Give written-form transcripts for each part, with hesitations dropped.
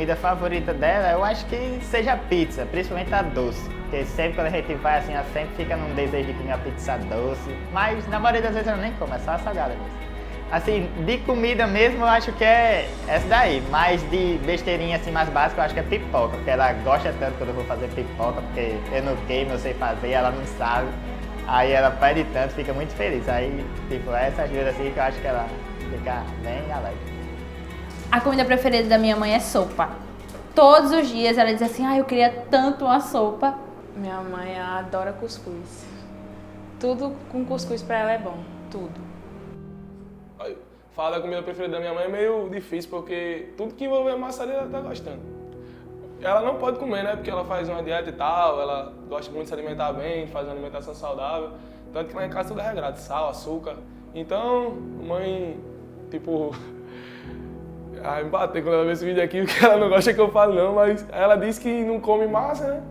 comida favorita dela, eu acho que seja pizza, principalmente a doce. Porque sempre quando a gente vai assim, ela sempre fica num desejo de comer a pizza doce. Mas na maioria das vezes ela nem come, é só a salgada mesmo. Assim, de comida mesmo eu acho que é essa daí. Mas de besteirinha assim mais básica eu acho que é pipoca. Porque ela gosta tanto quando eu vou fazer pipoca, porque eu não queimo, eu sei fazer, ela não sabe. Aí ela pede tanto, fica muito feliz. Aí, tipo, essas duas assim que eu acho que ela fica bem alegre. A comida preferida da minha mãe é sopa. Todos os dias ela diz assim, eu queria tanto uma sopa. Minha mãe adora cuscuz. Tudo com cuscuz pra ela é bom, tudo. Falar da comida preferida da minha mãe é meio difícil, porque tudo que envolve massa ela tá gostando. Ela não pode comer, né, porque ela faz uma dieta e tal, ela gosta muito de se alimentar bem, faz uma alimentação saudável. Tanto que lá em casa tudo é regrado, sal, açúcar. Então, mãe, tipo... Ai, me bateu quando ela vê esse vídeo aqui, porque ela não gosta que eu falo não, mas ela disse que não come massa, né?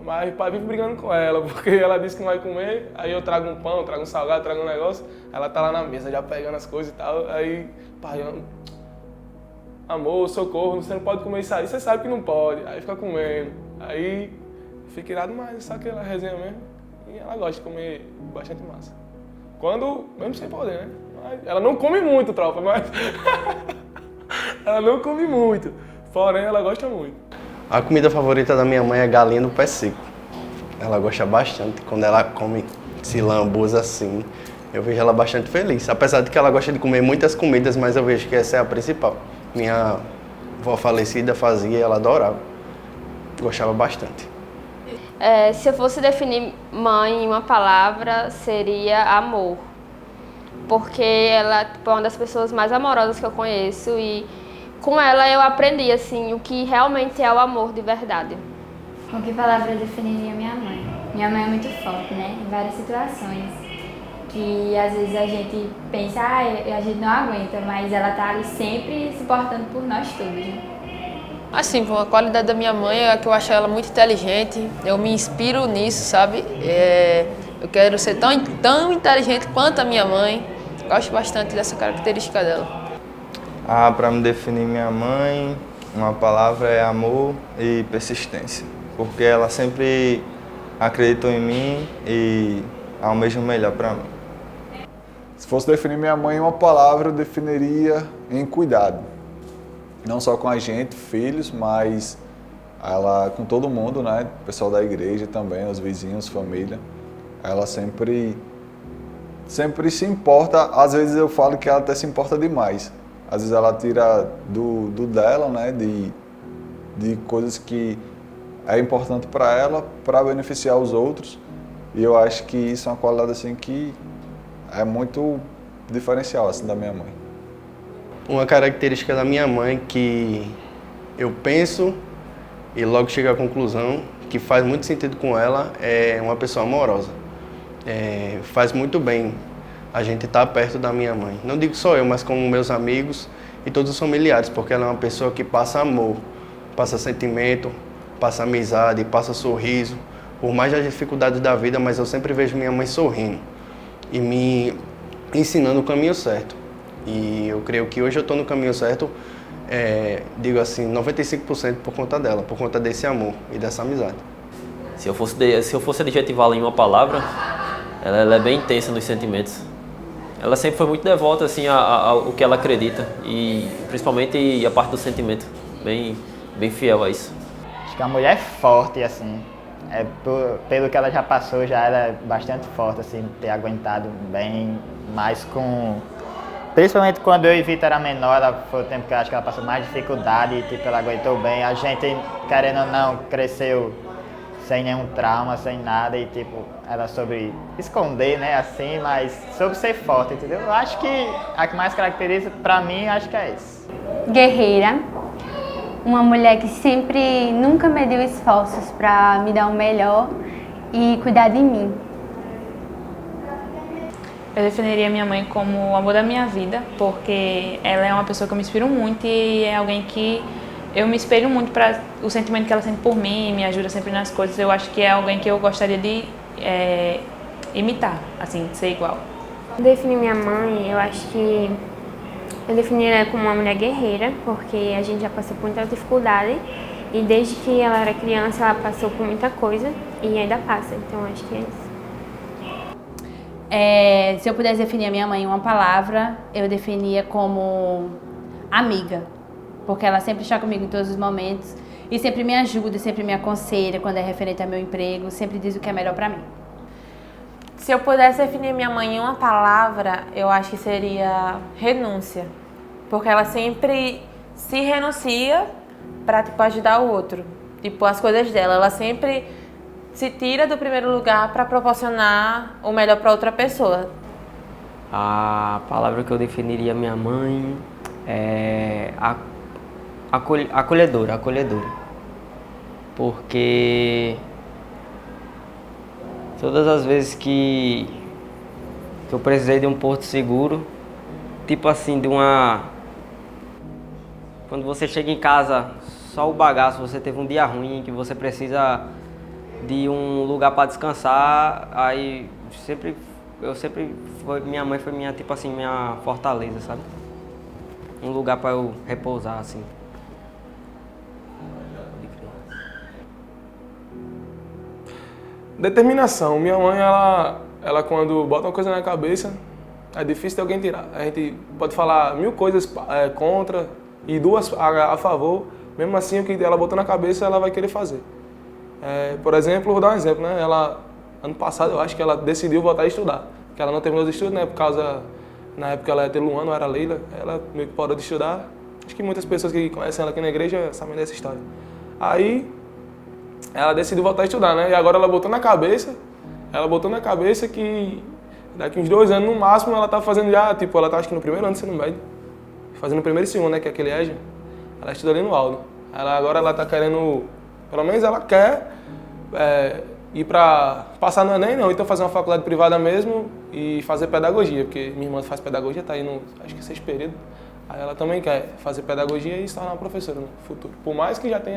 Mas pai vive brigando com ela, porque ela disse que não vai comer, aí eu trago um pão, trago um salgado, trago um negócio, ela tá lá na mesa já pegando as coisas e tal, aí, pai, amor, socorro, você não pode comer isso aí, você sabe que não pode, aí fica comendo, aí fica irado mais, só aquela resenha mesmo, e ela gosta de comer bastante massa. Quando, mesmo sem poder, né? Mas ela não come muito, tropa, mas ela não come muito, porém ela gosta muito. A comida favorita da minha mãe é galinha no pé seco. Ela gosta bastante. Quando ela come esse lambuz assim, eu vejo ela bastante feliz. Apesar de que ela gosta de comer muitas comidas, mas eu vejo que essa é a principal. Minha avó falecida fazia e ela adorava. Gostava bastante. Se eu fosse definir mãe em uma palavra, seria amor. Porque ela é uma das pessoas mais amorosas que eu conheço e com ela eu aprendi assim, o que realmente é o amor de verdade. Com que palavra eu definiria minha mãe? Minha mãe é muito forte, né? Em várias situações. Que às vezes a gente pensa, a gente não aguenta, mas ela tá ali sempre se importando por nós todos, né? Assim, a qualidade da minha mãe é que eu acho ela muito inteligente, eu me inspiro nisso, sabe? Eu quero ser tão inteligente quanto a minha mãe, gosto bastante dessa característica dela. Para me definir minha mãe, uma palavra é amor e persistência, porque ela sempre acreditou em mim e almeja o melhor para mim. Se fosse definir minha mãe em uma palavra, eu definiria em cuidado. Não só com a gente, filhos, mas ela com todo mundo, né? O pessoal da igreja também, os vizinhos, família. Ela sempre se importa, às vezes eu falo que ela até se importa demais. Às vezes ela tira do dela, né, de coisas que é importante para ela, para beneficiar os outros. E eu acho que isso é uma qualidade assim que é muito diferencial assim da minha mãe. Uma característica da minha mãe que eu penso e logo chego à conclusão que faz muito sentido com ela é uma pessoa amorosa. Faz muito bem a gente estar perto da minha mãe. Não digo só eu, mas como meus amigos e todos os familiares, porque ela é uma pessoa que passa amor, passa sentimento, passa amizade, passa sorriso. Por mais das dificuldades da vida, mas eu sempre vejo minha mãe sorrindo e me ensinando o caminho certo. E eu creio que hoje eu estou no caminho certo, digo assim, 95% por conta dela, por conta desse amor e dessa amizade. Se eu fosse adjetivá-la em uma palavra, ela é bem intensa nos sentimentos. Ela sempre foi muito devota assim, ao que ela acredita, e principalmente a parte do sentimento, bem fiel a isso. Acho que a mulher é forte, assim. Pelo que ela já passou, já era bastante forte, assim, ter aguentado bem, mais com... Principalmente quando eu e Vitor era menor, foi o tempo que eu acho que ela passou mais dificuldade e tipo, ela aguentou bem. A gente, querendo ou não, cresceu sem nenhum trauma, sem nada e tipo, ela soube esconder, né, assim, mas soube ser forte, entendeu? Eu acho que a que mais caracteriza, pra mim, acho que é isso. Guerreira, uma mulher que sempre, nunca mediu esforços para me dar o melhor e cuidar de mim. Eu definiria minha mãe como o amor da minha vida, porque ela é uma pessoa que eu me inspiro muito e é alguém que eu me espelho muito para o sentimento que ela sente por mim, me ajuda sempre nas coisas. Eu acho que é alguém que eu gostaria de imitar, assim, ser igual. Definir minha mãe, eu acho que Eu definiria ela como uma mulher guerreira, porque a gente já passou por muita dificuldade e desde que ela era criança ela passou por muita coisa e ainda passa, então acho que é isso. Se eu pudesse definir a minha mãe em uma palavra, eu definia como amiga, porque ela sempre está comigo em todos os momentos e sempre me ajuda, sempre me aconselha quando é referente ao meu emprego, sempre diz o que é melhor para mim. Se eu pudesse definir minha mãe em uma palavra, eu acho que seria renúncia. Porque ela sempre se renuncia para ajudar o outro. As coisas dela. Ela sempre se tira do primeiro lugar para proporcionar o melhor para outra pessoa. A palavra que eu definiria minha mãe é acolhedora. Porque todas as vezes que eu precisei de um porto seguro, quando você chega em casa, só o bagaço, você teve um dia ruim, que você precisa de um lugar para descansar, aí minha mãe foi minha fortaleza, sabe? Um lugar para eu repousar, assim. Determinação. Minha mãe, ela quando bota uma coisa na cabeça, é difícil de alguém tirar. A gente pode falar 1000 coisas contra e 2 a favor. Mesmo assim, o que ela botou na cabeça, ela vai querer fazer. Por exemplo, vou dar um exemplo, né? Ano passado, eu acho que ela decidiu voltar a estudar. Porque ela não terminou os estudos, né? Na época ela ia ter Luana, era Leila. Ela meio que parou de estudar. Acho que muitas pessoas que conhecem ela aqui na igreja sabem dessa história. Aí, ela decidiu voltar a estudar, né? E agora ela botou na cabeça que daqui uns 2 anos no máximo ela tá fazendo já, ela tá acho que no primeiro ano do ensino médio, fazendo o primeiro e segundo, né, que é aquele EJA. Ela estuda ali no Aldo. Agora ela tá querendo, pelo menos ela quer ir pra passar no Enem, não, então fazer uma faculdade privada mesmo e fazer pedagogia, porque minha irmã faz pedagogia, tá aí no, acho que 6 períodos. Aí ela também quer fazer pedagogia e se tornar uma professora no futuro. Por mais que já tem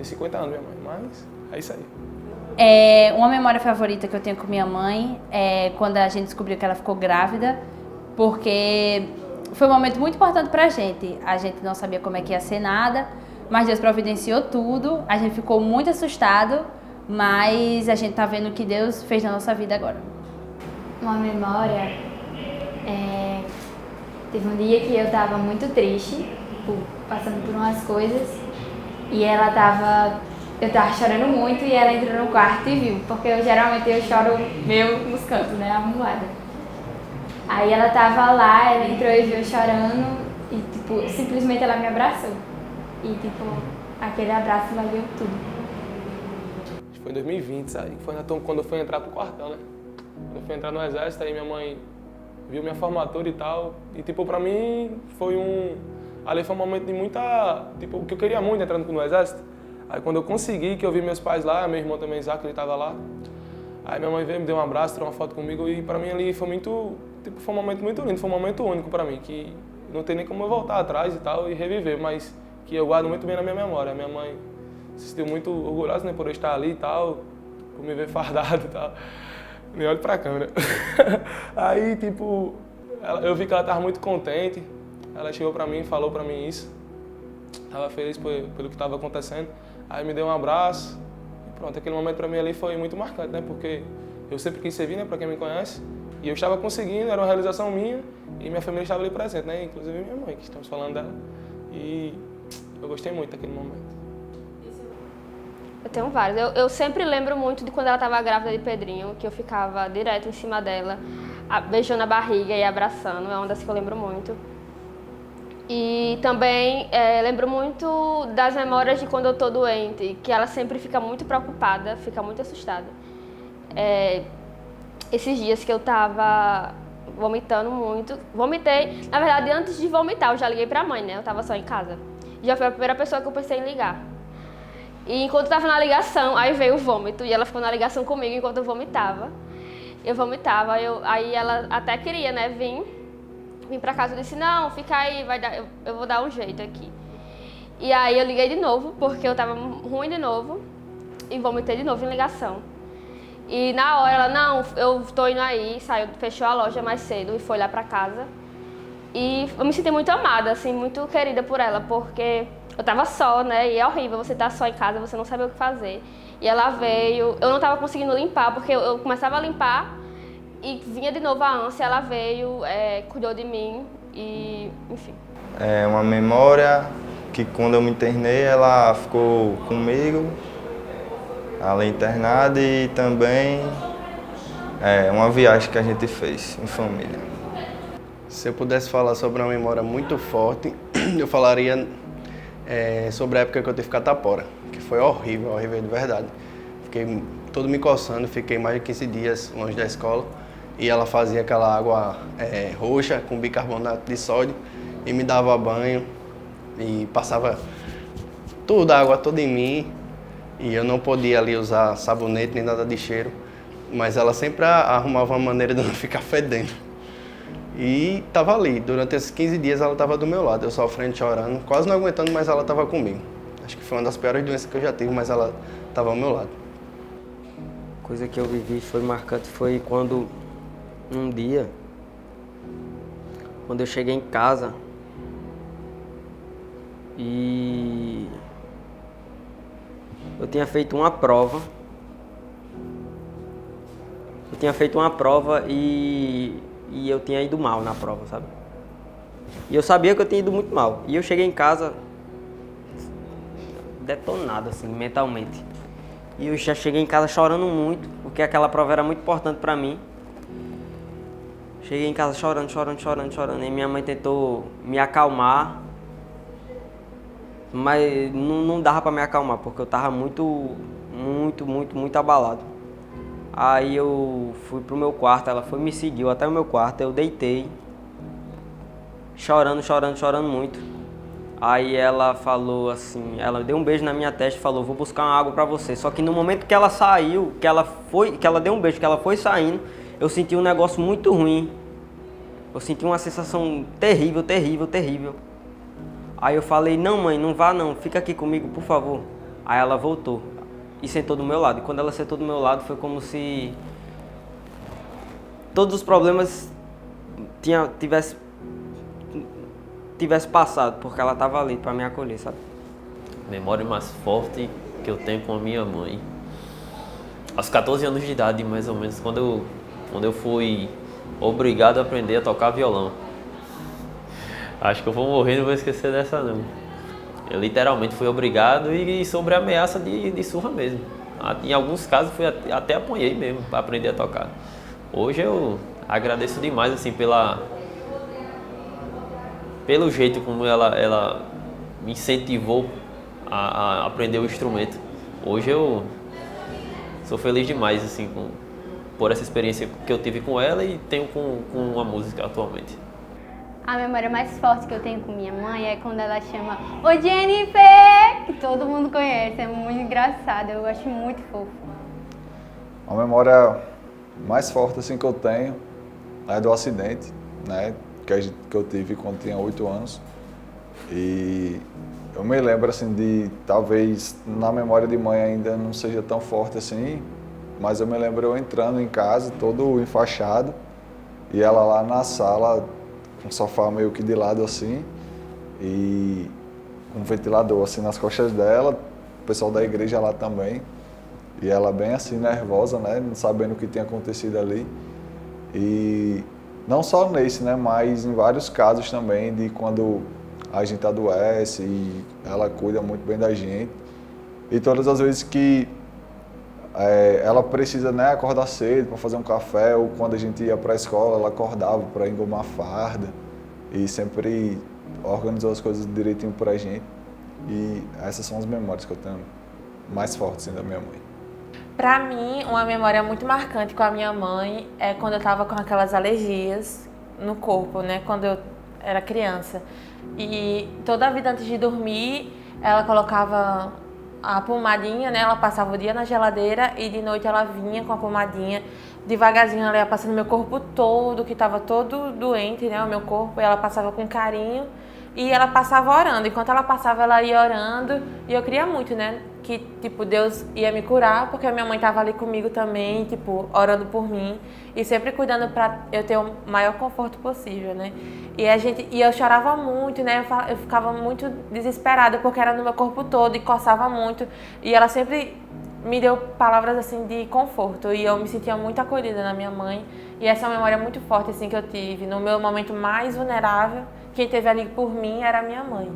50 anos minha mãe, mas é isso aí. Uma memória favorita que eu tenho com minha mãe é quando a gente descobriu que ela ficou grávida, porque foi um momento muito importante pra gente. A gente não sabia como é que ia ser nada, mas Deus providenciou tudo. A gente ficou muito assustado, mas a gente tá vendo o que Deus fez na nossa vida agora. Uma memória teve um dia que eu tava muito triste, passando por umas coisas, e eu tava chorando muito e ela entrou no quarto e viu, porque geralmente eu choro meio nos cantos, né, amuada. Aí ela tava lá, ela entrou e viu eu chorando e simplesmente ela me abraçou. E aquele abraço valeu tudo. Foi em 2020, sabe? Foi quando eu fui entrar pro quartel, né? Quando eu fui entrar no exército, aí minha mãe viu minha formatura e tal. E pra mim ali foi um momento de muita, que eu queria muito entrando no exército. Aí quando eu consegui, que eu vi meus pais lá, meu irmão também, Isaac, ele tava lá. Aí minha mãe veio, me deu um abraço, tirou uma foto comigo e pra mim ali foi foi um momento muito lindo, foi um momento único pra mim, que não tem nem como eu voltar atrás e tal e reviver, mas que eu guardo muito bem na minha memória. Minha mãe se sentiu muito orgulhosa, né, por eu estar ali e tal, por me ver fardado e tal. Nem olho pra câmera. Aí, eu vi que ela tava muito contente, ela chegou pra mim e falou pra mim isso. Tava feliz pelo que tava acontecendo. Aí me deu um abraço e pronto, aquele momento pra mim ali foi muito marcante, né? Porque eu sempre quis servir, né, pra quem me conhece, e eu estava conseguindo, era uma realização minha, e minha família estava ali presente, né? Inclusive minha mãe, que estamos falando dela. E eu gostei muito daquele momento. Eu tenho vários. Eu sempre lembro muito de quando ela estava grávida de Pedrinho, que eu ficava direto em cima dela, beijando a barriga e abraçando, é uma das que eu lembro muito. E também lembro muito das memórias de quando eu tô doente, que ela sempre fica muito preocupada, fica muito assustada. Esses dias que eu tava vomitando muito, vomitei, na verdade antes de vomitar eu já liguei pra mãe, né, eu tava só em casa. Já foi a primeira pessoa que eu pensei em ligar. E enquanto eu tava na ligação, aí veio o vômito e ela ficou na ligação comigo enquanto eu vomitava. Aí ela até queria, né, vim pra casa e disse, não, fica aí, eu vou dar um jeito aqui. E aí eu liguei de novo, porque eu tava ruim de novo, e vomitei de novo em ligação. E na hora ela, não, eu tô indo aí, saiu, fechou a loja mais cedo e foi lá pra casa. E eu me senti muito amada, assim, muito querida por ela, porque eu tava só, né? E é horrível você estar só em casa, você não saber o que fazer. E ela veio, eu não tava conseguindo limpar, porque eu começava a limpar e vinha de novo a ânsia, ela veio, cuidou de mim e, enfim. É uma memória que quando eu me internei, ela ficou comigo, ela internada, e também uma viagem que a gente fez em família. Se eu pudesse falar sobre uma memória muito forte, eu falaria sobre a época que eu tive catapora, que foi horrível, horrível de verdade. Fiquei todo me coçando, fiquei mais de 15 dias longe da escola e ela fazia aquela água roxa com bicarbonato de sódio e me dava banho e passava tudo, a água toda em mim, e eu não podia ali usar sabonete nem nada de cheiro, mas ela sempre arrumava uma maneira de não ficar fedendo. E estava ali, durante esses 15 dias ela estava do meu lado, eu sofrendo, chorando, quase não aguentando, mas ela estava comigo. Acho que foi uma das piores doenças que eu já tive, mas ela estava ao meu lado. Coisa que eu vivi foi marcante, foi quando um dia, quando eu cheguei em casa e eu tinha feito uma prova. E eu tinha ido mal na prova, sabe? E eu sabia que eu tinha ido muito mal. E eu cheguei em casa detonado, assim, mentalmente. E eu já cheguei em casa chorando muito, porque aquela prova era muito importante pra mim. Cheguei em casa chorando. E minha mãe tentou me acalmar, mas não dava pra me acalmar, porque eu tava muito abalado. Aí eu fui pro meu quarto, ela me seguiu até o meu quarto, eu deitei, chorando muito. Aí ela falou assim, ela deu um beijo na minha testa e falou, vou buscar uma água pra você. Só que no momento que ela saiu, que ela deu um beijo, que ela foi saindo, eu senti um negócio muito ruim. Eu senti uma sensação terrível. Aí eu falei, não mãe, não vá não, fica aqui comigo, por favor. Aí ela voltou e sentou do meu lado. E quando ela sentou do meu lado, foi como se todos os problemas tivesse passado, porque ela estava ali para me acolher, sabe? A memória mais forte que eu tenho com a minha mãe, aos 14 anos de idade, mais ou menos, quando eu fui obrigado a aprender a tocar violão. Acho que eu vou morrer, não vou esquecer dessa não. Eu literalmente fui obrigado e sobre ameaça de surra mesmo. Em alguns casos até apanhei mesmo para aprender a tocar. Hoje eu agradeço demais assim pelo jeito como ela me incentivou a aprender o instrumento. Hoje eu sou feliz demais assim por essa experiência que eu tive com ela e tenho com a música atualmente. A memória mais forte que eu tenho com minha mãe é quando ela chama "Ô Jennifer", que todo mundo conhece, é muito engraçado, eu acho muito fofo. A memória mais forte assim, que eu tenho é do acidente, né, que eu tive quando tinha 8 anos. E eu me lembro assim de, talvez na memória de mãe ainda não seja tão forte assim, mas eu me lembro eu entrando em casa todo enfaixado e ela lá na sala com o sofá meio que de lado assim e um ventilador assim nas costas dela, o pessoal da igreja lá também, e ela bem assim nervosa, né, não sabendo o que tinha acontecido ali. E não só nesse, né, mas em vários casos também de quando a gente adoece e ela cuida muito bem da gente. E todas as vezes que ela precisa, né, acordar cedo para fazer um café, ou quando a gente ia para a escola, ela acordava para engomar a farda e sempre organizou as coisas direitinho para a gente. E essas são as memórias que eu tenho mais fortes assim, da minha mãe. Pra mim, uma memória muito marcante com a minha mãe é quando eu tava com aquelas alergias no corpo, né, quando eu era criança. E toda a vida antes de dormir, ela colocava a pomadinha, né? Ela passava o dia na geladeira e de noite ela vinha com a pomadinha. Devagarzinho ela ia passando meu corpo todo, que estava todo doente, né? O meu corpo, e ela passava com carinho e ela passava orando. Enquanto ela passava, ela ia orando e eu queria muito, né? Que, tipo, Deus ia me curar, porque a minha mãe estava ali comigo também, tipo, orando por mim e sempre cuidando para eu ter o maior conforto possível, né? E eu chorava muito, né? Eu ficava muito desesperada porque era no meu corpo todo e coçava muito. E ela sempre me deu palavras assim de conforto e eu me sentia muito acolhida na minha mãe. E essa é uma memória muito forte assim que eu tive no meu momento mais vulnerável. Quem esteve ali por mim era a minha mãe,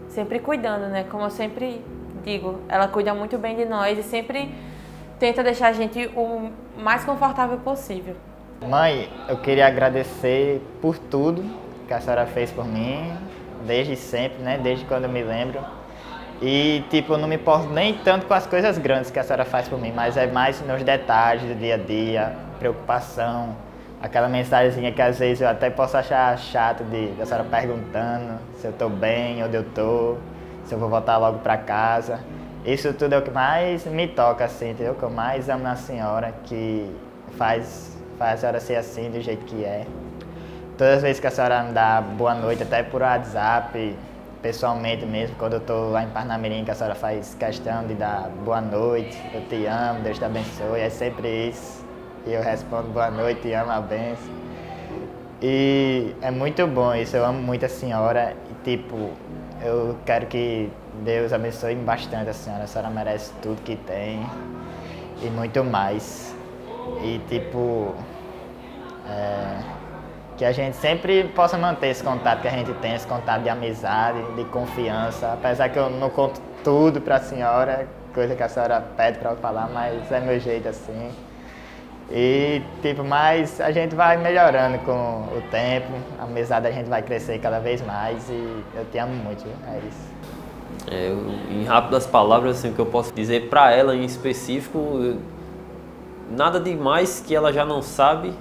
sempre cuidando, né? Como eu sempre digo, ela cuida muito bem de nós e sempre tenta deixar a gente o mais confortável possível. Mãe, eu queria agradecer por tudo que a senhora fez por mim, desde sempre, né? Desde quando eu me lembro. E, tipo, eu não me importo nem tanto com as coisas grandes que a senhora faz por mim, mas é mais nos detalhes do dia a dia, preocupação, aquela mensagenzinha que às vezes eu até posso achar chato da senhora perguntando se eu tô bem, onde eu tô, se eu vou voltar logo pra casa. Isso tudo é o que mais me toca, assim, entendeu? O que eu mais amo na senhora, que faz a senhora ser assim, do jeito que é. Todas as vezes que a senhora me dá boa noite, até por WhatsApp, pessoalmente mesmo, quando eu tô lá em Parnamirim, que a senhora faz questão de dar boa noite, eu te amo, Deus te abençoe, é sempre isso. E eu respondo boa noite, te amo, a benção. E é muito bom isso, eu amo muito a senhora e, tipo, eu quero que Deus abençoe bastante a senhora merece tudo que tem e muito mais. E, tipo, que a gente sempre possa manter esse contato que a gente tem, esse contato de amizade, de confiança, apesar que eu não conto tudo pra senhora, coisa que a senhora pede pra eu falar, mas é meu jeito assim. E, tipo, mas a gente vai melhorando com o tempo, a amizade a gente vai crescer cada vez mais e eu te amo muito, é isso. Em rápidas palavras, assim, o que eu posso dizer pra ela em específico, nada demais que ela já não sabe,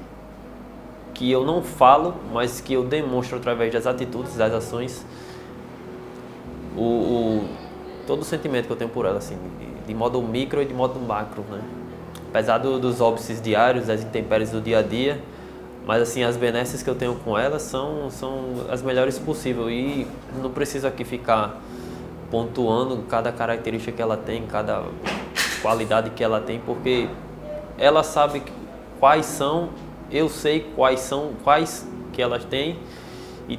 que eu não falo, mas que eu demonstro através das atitudes, das ações, todo o sentimento que eu tenho por ela, assim, de modo micro e de modo macro, né? Apesar dos óbices diários, das intempéries do dia a dia, mas assim, as benesses que eu tenho com ela são as melhores possíveis e não preciso aqui ficar pontuando cada característica que ela tem, cada qualidade que ela tem, porque ela sabe quais são, eu sei quais que elas têm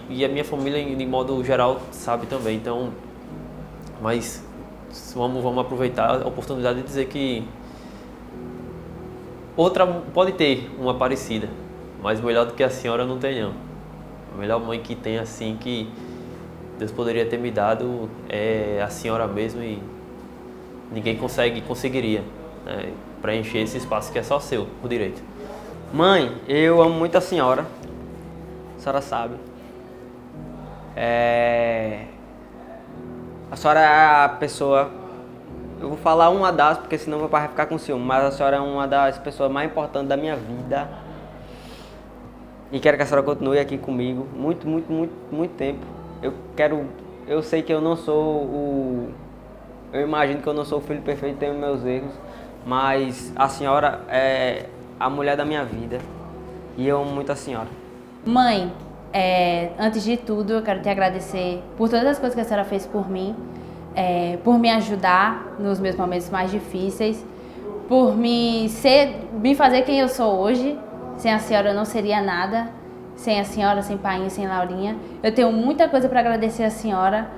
e a minha família, de modo geral, sabe também. Então, mas vamos aproveitar a oportunidade de dizer que outra pode ter uma parecida, mas melhor do que a senhora não tem não. A melhor mãe que tem assim que Deus poderia ter me dado é a senhora mesmo e ninguém conseguiria, né, preencher esse espaço que é só seu, por direito. Mãe, eu amo muito a senhora sabe. A senhora é a pessoa, eu vou falar uma das, porque senão meu pai vai ficar com ciúme, mas a senhora é uma das pessoas mais importantes da minha vida. E quero que a senhora continue aqui comigo muito, muito, muito, muito tempo. Eu sei que eu não sou eu imagino que eu não sou o filho perfeito, tenho meus erros, mas a senhora é a mulher da minha vida e eu amo muito a senhora. Mãe, antes de tudo eu quero te agradecer por todas as coisas que a senhora fez por mim, por me ajudar nos meus momentos mais difíceis, por me fazer quem eu sou hoje. Sem a senhora eu não seria nada, sem a senhora, sem Painho, sem Laurinha. Eu tenho muita coisa para agradecer a senhora.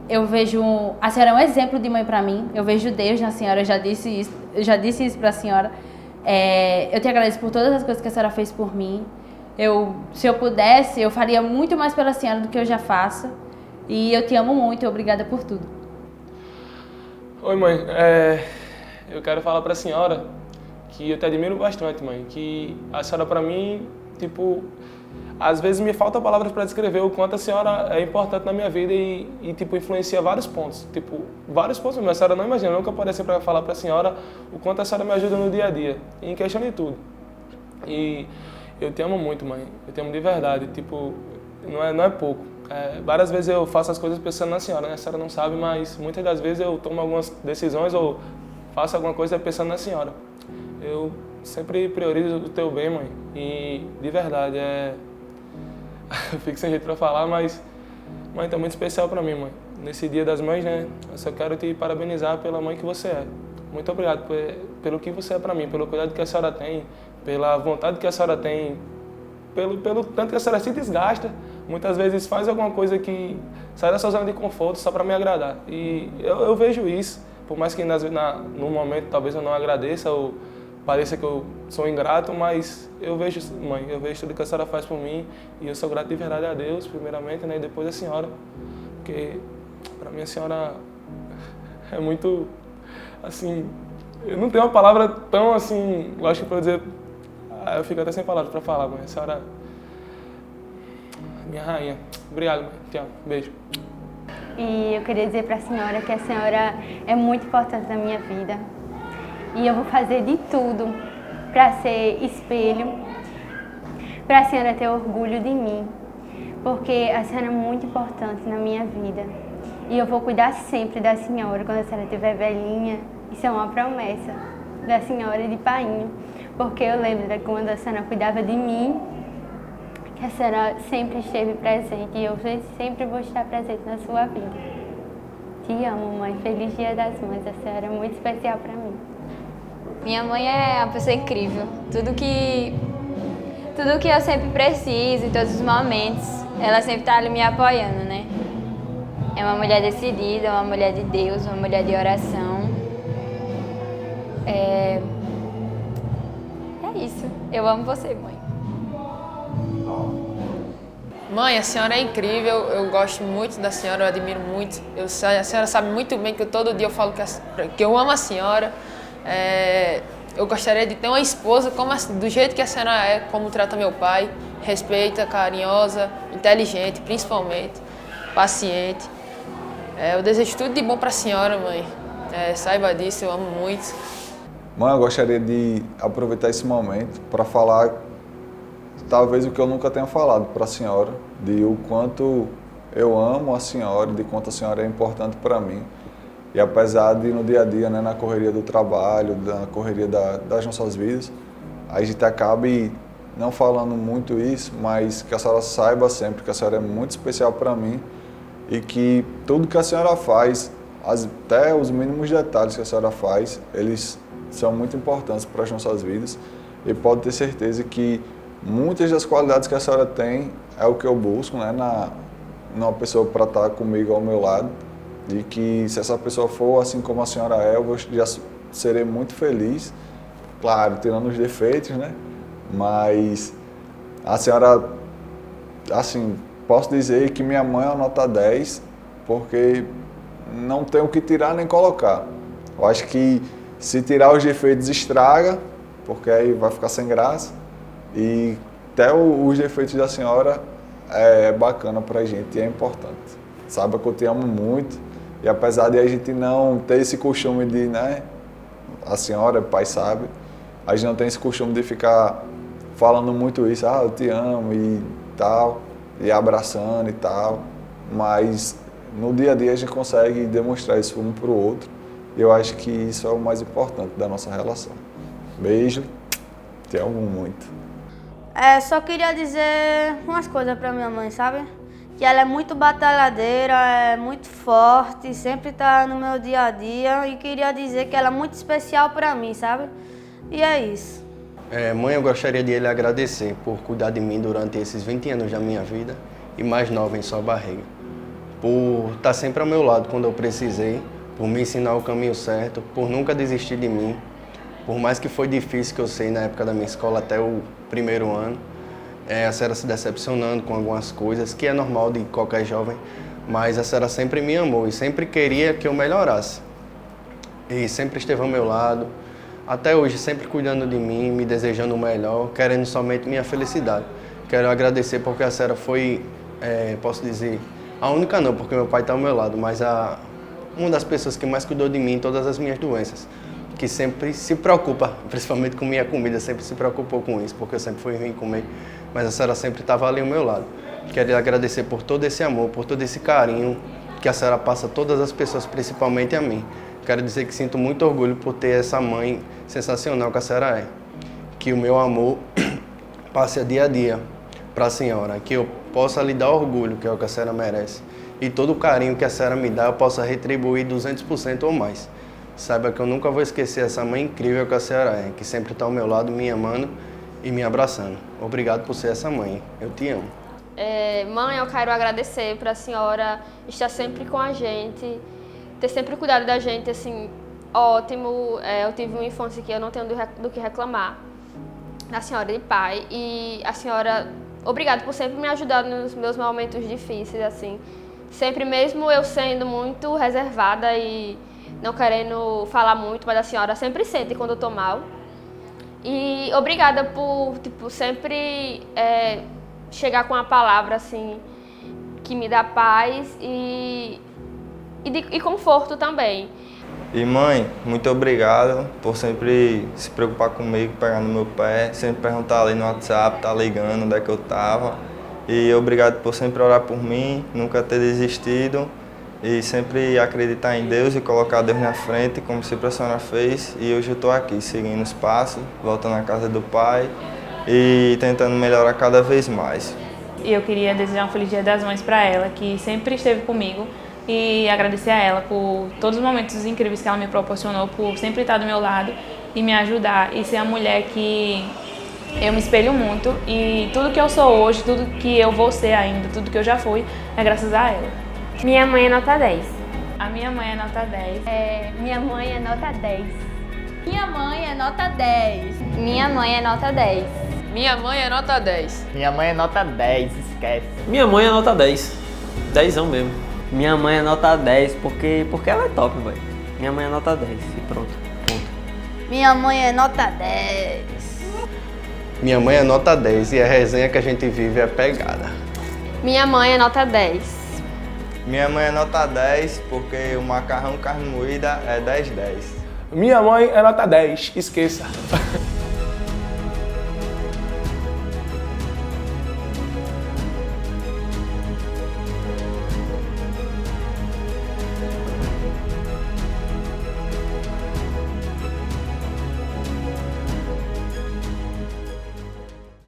Eu vejo a senhora é um exemplo de mãe para mim. Eu vejo Deus na senhora, eu já disse isso para a senhora. Eu te agradeço por todas as coisas que a senhora fez por mim. Se eu pudesse, eu faria muito mais pela senhora do que eu já faço. E eu te amo muito, obrigada por tudo. Oi, mãe. Eu quero falar pra senhora que eu te admiro bastante, mãe. Que a senhora pra mim, tipo, às vezes me faltam palavras para descrever o quanto a senhora é importante na minha vida e tipo, influencia vários pontos. Tipo, vários pontos mesmo. A senhora não imagina, eu nunca apareci para falar pra senhora o quanto a senhora me ajuda no dia a dia, em questão de tudo. E eu te amo muito, mãe. Eu te amo de verdade. Tipo, não é pouco. Várias vezes eu faço as coisas pensando na senhora, né? A senhora não sabe, mas muitas das vezes eu tomo algumas decisões ou faço alguma coisa pensando na senhora. Eu sempre priorizo o teu bem, mãe. E, de verdade, eu fico sem jeito pra falar, mas Mãe, tá muito especial para mim, mãe. Nesse Dia das Mães, né? Eu só quero te parabenizar pela mãe que você é. Muito obrigado pelo que você é para mim, pelo cuidado que a senhora tem, pela vontade que a senhora tem, pelo tanto que a senhora se desgasta. Muitas vezes faz alguma coisa que sai da sua zona de conforto só para me agradar. E eu vejo isso, por mais que no momento talvez eu não agradeça ou pareça que eu sou ingrato, mas eu vejo, mãe, eu vejo tudo que a senhora faz por mim e eu sou grato de verdade a Deus, primeiramente, né, e depois a senhora, porque para mim a senhora é muito, assim, eu não tenho uma palavra tão assim, lógico para eu dizer, eu fico até sem palavras para falar, mãe, a senhora, minha rainha. Obrigado, mãe, te amo, beijo. E eu queria dizer para a senhora que a senhora é muito importante na minha vida. E eu vou fazer de tudo para ser espelho, para a senhora ter orgulho de mim, porque a senhora é muito importante na minha vida. E eu vou cuidar sempre da senhora quando a senhora estiver velhinha. Isso é uma promessa da senhora de painho, porque eu lembro de quando a senhora cuidava de mim, que a senhora sempre esteve presente e eu sempre vou estar presente na sua vida. Te amo, mãe. Feliz Dia das Mães. A senhora é muito especial para mim. Minha mãe é uma pessoa incrível. Tudo que eu sempre preciso, em todos os momentos, ela sempre está ali me apoiando, né? É uma mulher decidida, uma mulher de Deus, uma mulher de oração. É isso. Eu amo você, mãe. Mãe, a senhora é incrível, eu gosto muito da senhora, eu admiro muito. A senhora sabe muito bem que todo dia eu falo que eu amo a senhora. Eu gostaria de ter uma esposa do jeito que a senhora é, como trata meu pai. Respeita, carinhosa, inteligente, principalmente, paciente. Eu desejo tudo de bom para a senhora, mãe. Saiba disso, eu amo muito. Mãe, eu gostaria de aproveitar esse momento para falar talvez o que eu nunca tenha falado para a senhora, de o quanto eu amo a senhora, de quanto a senhora é importante para mim. E apesar de no dia a dia, né, na correria do trabalho, na correria das nossas vidas, a gente acaba não falando muito isso, mas que a senhora saiba sempre que a senhora é muito especial para mim e que tudo que a senhora faz, até os mínimos detalhes que a senhora faz, eles são muito importantes para as nossas vidas. E pode ter certeza que muitas das qualidades que a senhora tem é o que eu busco, né, numa pessoa para estar comigo ao meu lado. E que se essa pessoa for assim como a senhora é, já serei muito feliz. Claro, tirando os defeitos, né? Mas a senhora, assim, posso dizer que minha mãe é uma nota 10, porque não tem o que tirar nem colocar. Eu acho que se tirar os defeitos estraga, porque aí vai ficar sem graça. E até os defeitos da senhora é bacana pra gente e é importante. Saiba que eu te amo muito. E apesar de a gente não ter esse costume de, né, a senhora, o pai sabe, a gente não tem esse costume de ficar falando muito isso, eu te amo e tal, e abraçando e tal, mas no dia a dia a gente consegue demonstrar isso um pro outro, e eu acho que isso é o mais importante da nossa relação. Beijo, te amo muito. Só queria dizer umas coisas pra minha mãe, sabe? Que ela é muito batalhadeira, é muito forte, sempre tá no meu dia a dia e queria dizer que ela é muito especial pra mim, sabe? E é isso. Mãe, eu gostaria de lhe agradecer por cuidar de mim durante esses 20 anos da minha vida e mais nova em sua barriga. Por estar sempre ao meu lado quando eu precisei, por me ensinar o caminho certo, por nunca desistir de mim. Por mais que foi difícil, que eu sei, na época da minha escola até o primeiro ano, a senhora se decepcionando com algumas coisas, que é normal de qualquer jovem, mas a senhora sempre me amou e sempre queria que eu melhorasse. E sempre esteve ao meu lado, até hoje sempre cuidando de mim, me desejando o melhor, querendo somente minha felicidade. Quero agradecer porque a senhora foi, posso dizer, a única não, porque meu pai está ao meu lado, mas uma das pessoas que mais cuidou de mim em todas as minhas doenças, que sempre se preocupa, principalmente com minha comida, sempre se preocupou com isso, porque eu sempre fui ruim comer, mas a senhora sempre estava ali ao meu lado. Quero agradecer por todo esse amor, por todo esse carinho que a senhora passa a todas as pessoas, principalmente a mim. Quero dizer que sinto muito orgulho por ter essa mãe sensacional que a senhora é. Que o meu amor passe a dia para a senhora, que eu possa lhe dar orgulho, que é o que a senhora merece. E todo o carinho que a senhora me dá, eu possa retribuir 200% ou mais. Saiba que eu nunca vou esquecer essa mãe incrível que a senhora é, que sempre está ao meu lado, me amando e me abraçando. Obrigado por ser essa mãe. Eu te amo. Mãe, eu quero agradecer para a senhora estar sempre com a gente, ter sempre cuidado da gente, assim, ótimo. Eu tive uma infância que eu não tenho do que reclamar da senhora e pai. E a senhora, obrigado por sempre me ajudar nos meus momentos difíceis, assim. Sempre, mesmo eu sendo muito reservada e não querendo falar muito, mas a senhora sempre sente quando eu tô mal. E obrigada por, sempre chegar com uma palavra, assim, que me dá paz e conforto também. E mãe, muito obrigado por sempre se preocupar comigo, pegar no meu pé, sempre perguntar ali no WhatsApp, tá ligando onde é que eu tava. E obrigado por sempre orar por mim, nunca ter desistido e sempre acreditar em Deus e colocar Deus na frente, como sempre a senhora fez. E hoje eu estou aqui, seguindo os passos, voltando à casa do Pai e tentando melhorar cada vez mais. E eu queria desejar um Feliz Dia das Mães para ela, que sempre esteve comigo, e agradecer a ela por todos os momentos incríveis que ela me proporcionou, por sempre estar do meu lado e me ajudar e ser a mulher que eu me espelho muito, e tudo que eu sou hoje, tudo que eu vou ser ainda, tudo que eu já fui, é graças a ela. Minha mãe é nota 10. A minha mãe é nota 10. Minha mãe é nota 10. Minha mãe é nota 10. Minha mãe é nota 10. Minha mãe é nota 10. Minha mãe é nota 10, esquece. Minha mãe é nota 10. 10ão mesmo. Minha mãe é nota 10 porque ela é top, velho. Minha mãe é nota 10 e pronto. Minha mãe é nota 10. Minha mãe é nota 10 e a resenha que a gente vive é pegada. Minha mãe é nota 10. Minha mãe é nota 10 porque o macarrão carne moída é 10-10. Minha mãe é nota 10, esqueça.